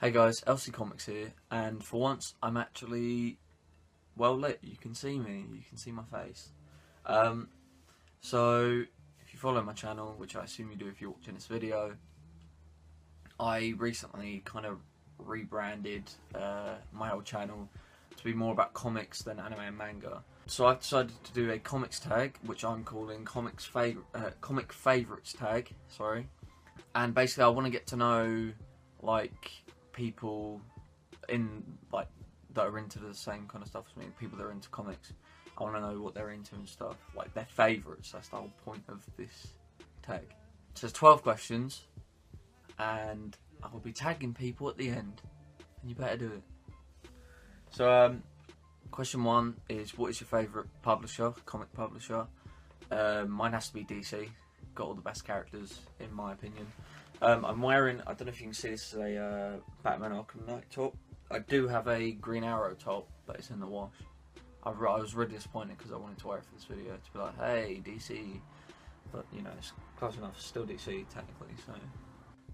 Hey guys, LC Comics here, and for once I'm actually well lit. You can see me, you can see my face. So if you follow my channel, which I assume you do if you're watching this video, I recently kind of rebranded my old channel to be more about comics than anime and manga. So I've decided to do a comics tag, which I'm calling comic favorites tag. Sorry, and basically I want to get to know like people in like that are into the same kind of stuff as me, people that are into comics. I want to know what they're into and stuff, like their favourites. That's the whole point of this tag. So there's 12 questions, and I will be tagging people at the end, and you better do it. So question 1 is, what is your favourite publisher, comic publisher? Mine has to be DC. Got all the best characters in my opinion. I'm wearing, I don't know if you can see this, is a Batman Arkham Knight top. I do have a Green Arrow top, but it's in the wash. I was really disappointed because I wanted to wear it for this video to be like, hey, DC. But, you know, it's close enough. It's still DC, technically, so.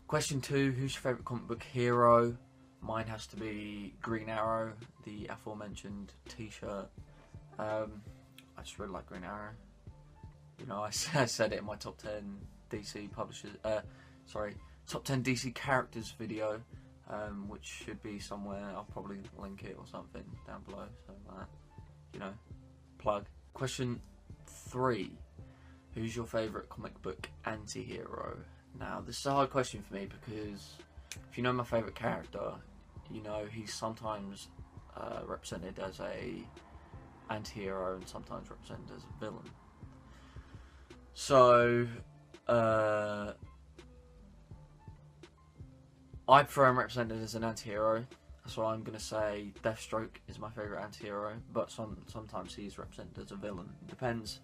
Question 2, who's your favourite comic book hero? Mine has to be Green Arrow, the aforementioned t-shirt. I just really like Green Arrow. You know, I said it in my top 10 DC publishers, top 10 DC characters video, which should be somewhere. I'll probably link it or something down below, so that, you know, plug. Question 3, who's your favourite comic book anti-hero? Now, this is a hard question for me because if you know my favourite character, you know he's sometimes represented as a anti-hero and sometimes represented as a villain. So, I prefer him represented as an anti-hero, so I'm going to say Deathstroke is my favourite anti-hero, but sometimes he's represented as a villain. Depends.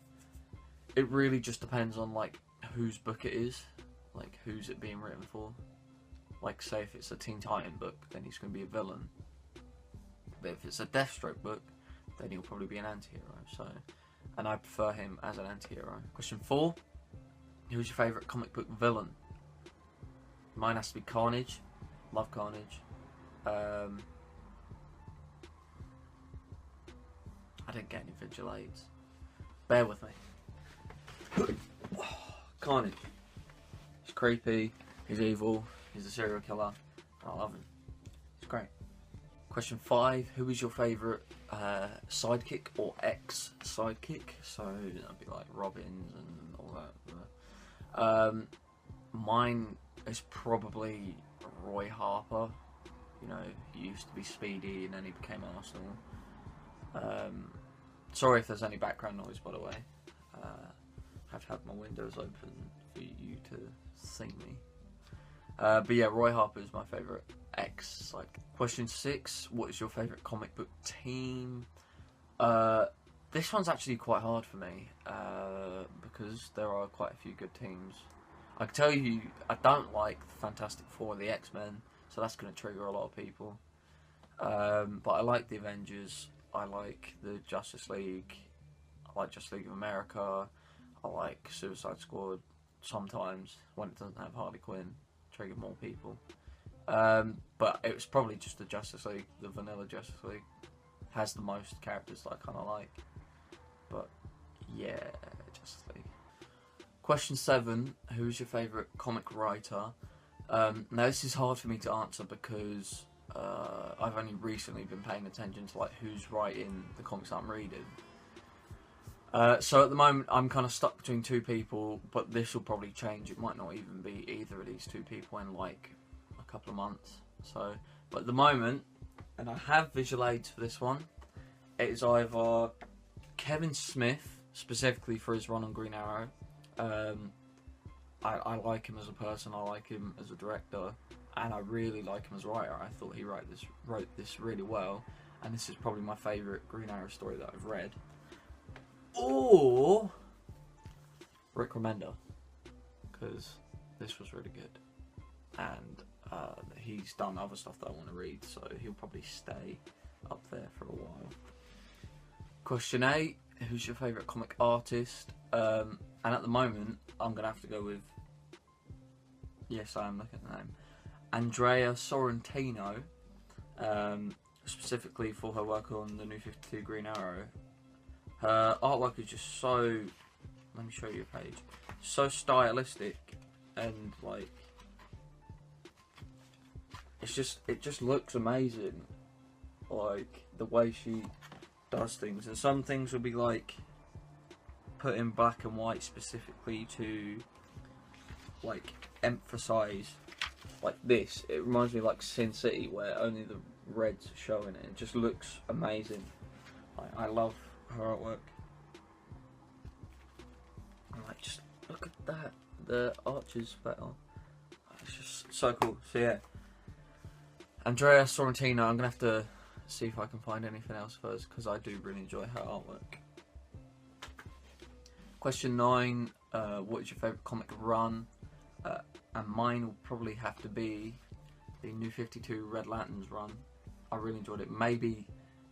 It really just depends on like whose book it is, like who's it being written for. Like say if it's a Teen Titan book, then he's going to be a villain. But if it's a Deathstroke book, then he'll probably be an anti-hero, so. And I prefer him as an anti-hero. Question 4, who's your favourite comic book villain? Mine has to be Carnage. Love Carnage. I didn't get any Vigilates. Bear with me. Carnage. He's creepy, he's evil, he's a serial killer. I love him. He's great. Question 5, who is your favourite sidekick or ex-sidekick? So that'd be like Robins and all that. Mine is probably Roy Harper. You know, he used to be Speedy and then he became Arsenal. Sorry if there's any background noise, by the way. I have to have my windows open for you to see me. But yeah, Roy Harper is my favourite ex-sidekick. Question 6, what is your favourite comic book team? This one's actually quite hard for me, because there are quite a few good teams. I can tell you, I don't like the Fantastic Four or the X-Men, so that's going to trigger a lot of people. But I like the Avengers, I like the Justice League, I like Justice League of America, I like Suicide Squad sometimes, when it doesn't have Harley Quinn, trigger more people. But it was probably just the Justice League, the vanilla Justice League, has the most characters that I kind of like. But yeah, Justice League. Question 7, who's your favourite comic writer? Now this is hard for me to answer because I've only recently been paying attention to like who's writing the comics that I'm reading. So at the moment I'm kind of stuck between two people, but this will probably change. It might not even be either of these two people in like a couple of months. So, but at the moment, and I have visual aids for this one, it is either Kevin Smith, specifically for his run on Green Arrow. I like him as a person, I like him as a director, and I really like him as a writer. I thought he wrote this really well, and this is probably my favourite Green Arrow story that I've read. Or Rick Remender, because this was really good, and he's done other stuff that I want to read, so he'll probably stay up there for a while. Question 8, who's your favourite comic artist? And at the moment, I'm going to have to go with, yes, I am looking at the name, Andrea Sorrentino, specifically for her work on the New 52 Green Arrow. Her artwork is just so, let me show you a page, so stylistic, and like, it just looks amazing, like the way she does things. And some things will be like put in black and white specifically to like emphasize, like this. It reminds me of like Sin City, where only the reds are showing it. It just looks amazing. I love her artwork. And like, just look at that, the arches better. It's just so cool. So yeah, Andrea Sorrentino. I'm gonna have to see if I can find anything else first, because I do really enjoy her artwork. Question 9. What is your favourite comic run? And mine will probably have to be the New 52 Red Lanterns run. I really enjoyed it. Maybe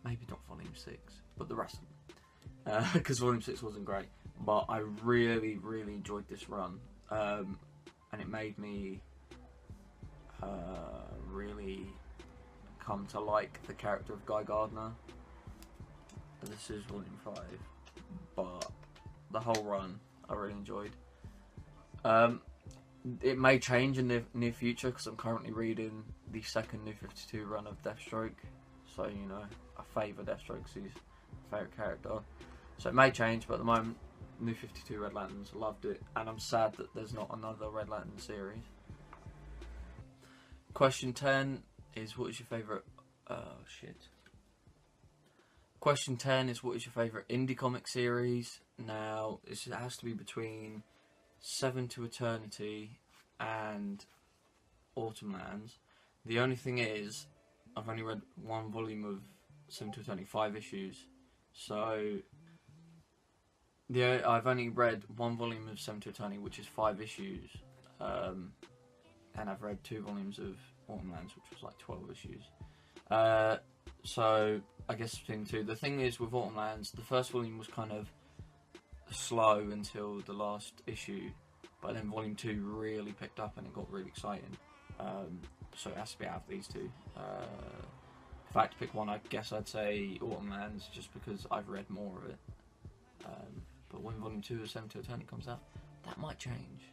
not Volume 6, but the rest of them. Because Volume 6 wasn't great. But I really enjoyed this run. And it made me really come to like the character of Guy Gardner. This is Volume 5. But the whole run I really enjoyed. It may change in the near future, because I'm currently reading the second New 52 run of Deathstroke. So, you know, I favour Deathstroke because he's my favourite character. So it may change, but at the moment, New 52 Red Lanterns, loved it. And I'm sad that there's not another Red Lantern series. Question 10 is, what is your favourite... Question 10 is, what is your favourite indie comic series? Now, it has to be between 7 to Eternity and Autumn Lands. The only thing is, I've only read one volume of 7 to Eternity, 5 issues. So, I've only read one volume of 7 to Eternity, which is 5 issues. And I've read 2 volumes of Autumn Lands, which was like 12 issues. So, I guess between the two. The thing is, with Autumn Lands, the first volume was kind of slow until the last issue, but then volume 2 really picked up and it got really exciting. So it has to be out of these two. If I had to pick one, I guess I'd say Autumn Lands, just because I've read more of it. But when volume 2 of 7 to Eternity comes out, that might change.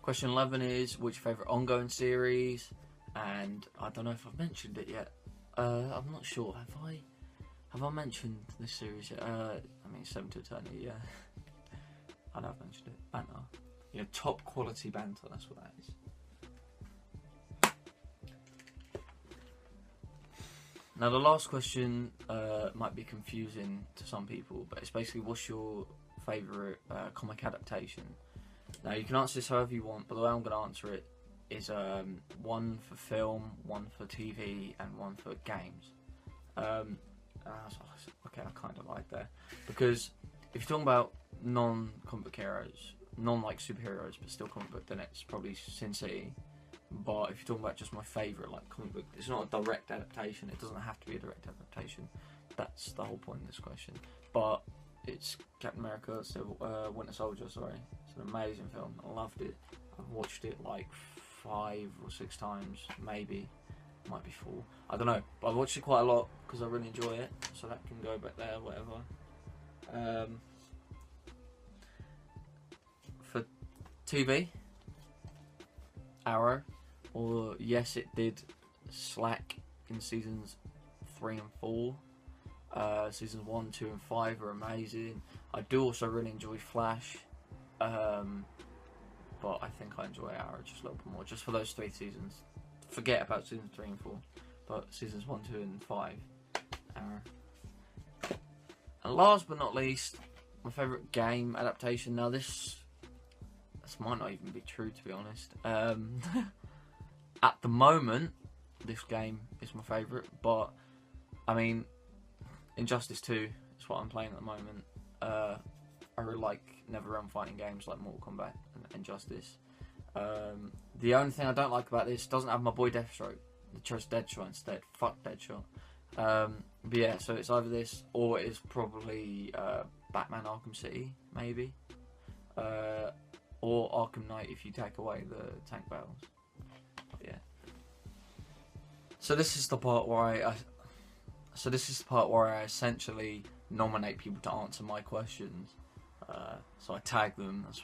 Question 11 is, what's your favourite ongoing series? And I don't know if I've mentioned it yet. I'm not sure. Have I mentioned this series yet? I mean, 7 to Eternity, yeah. I know I've mentioned it. Banter. Yeah, top quality banter, that's what that is. Now, the last question might be confusing to some people, but it's basically, what's your favourite comic adaptation? Now, you can answer this however you want, but the way I'm going to answer it is one for film, one for TV, and one for games. Okay, I kind of like that, because if you're talking about non-comic book heroes, non-like superheroes, but still comic book, then it's probably Sin City. But if you're talking about just my favourite like comic book, it's not a direct adaptation. It doesn't have to be a direct adaptation. That's the whole point of this question. But it's Captain America, Winter Soldier. Sorry, it's an amazing film. I loved it. I've watched it like 5 or 6 times, maybe. Might be 4. I don't know, but I've watched it quite a lot because I really enjoy it. So that can go back there, whatever. For TV, Arrow, or yes, it did slack in seasons 3 and 4. Seasons 1, 2, and 5 are amazing. I do also really enjoy Flash, but I think I enjoy Arrow just a little bit more, just for those 3 seasons. Forget about seasons 3 and 4, but seasons 1, 2, and 5, Arrow. And last but not least, my favourite game adaptation. Now this might not even be true, to be honest. At the moment, this game is my favourite, but I mean, Injustice 2 is what I'm playing at the moment. I really like NetherRealm fighting games like Mortal Kombat and Injustice. The only thing I don't like about this, doesn't have my boy Deathstroke. They chose Deadshot instead. Fuck Deadshot. But yeah, so it's either this or it's probably Batman Arkham City, maybe. or Arkham Knight if you take away the tank battles. But yeah. So this is the part where I essentially nominate people to answer my questions. So I tag them. That's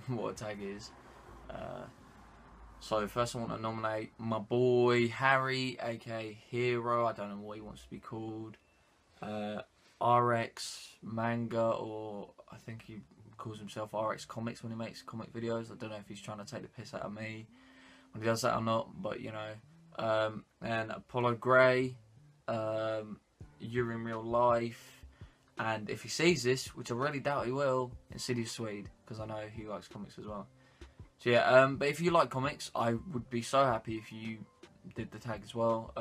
what a tag is. So first I want to nominate my boy Harry, aka Hero. I don't know what he wants to be called. RX Manga, or I think he calls himself RX Comics when he makes comic videos. I don't know if he's trying to take the piss out of me when he does that or not, but you know. And Apollo Gray, You're in Real Life, and if he sees this, which I really doubt he will, Insidious Swede, because I know he likes comics as well. So yeah, but if you like comics, I would be so happy if you did the tag as well.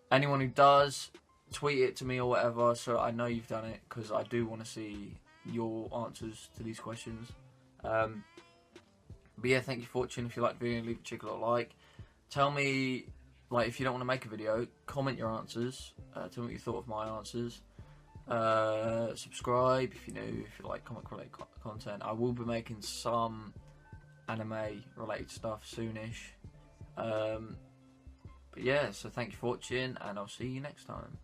Anyone who does, tweet it to me or whatever, so I know you've done it, because I do want to see your answers to these questions. But yeah, thank you for watching. If you like the video, leave a cheeky little like. Tell me, like, if you don't want to make a video, comment your answers. Tell me what you thought of my answers. Subscribe if you're new, if you like comic related content. I will be making some anime related stuff soonish. But yeah, so thank you for watching, and I'll see you next time.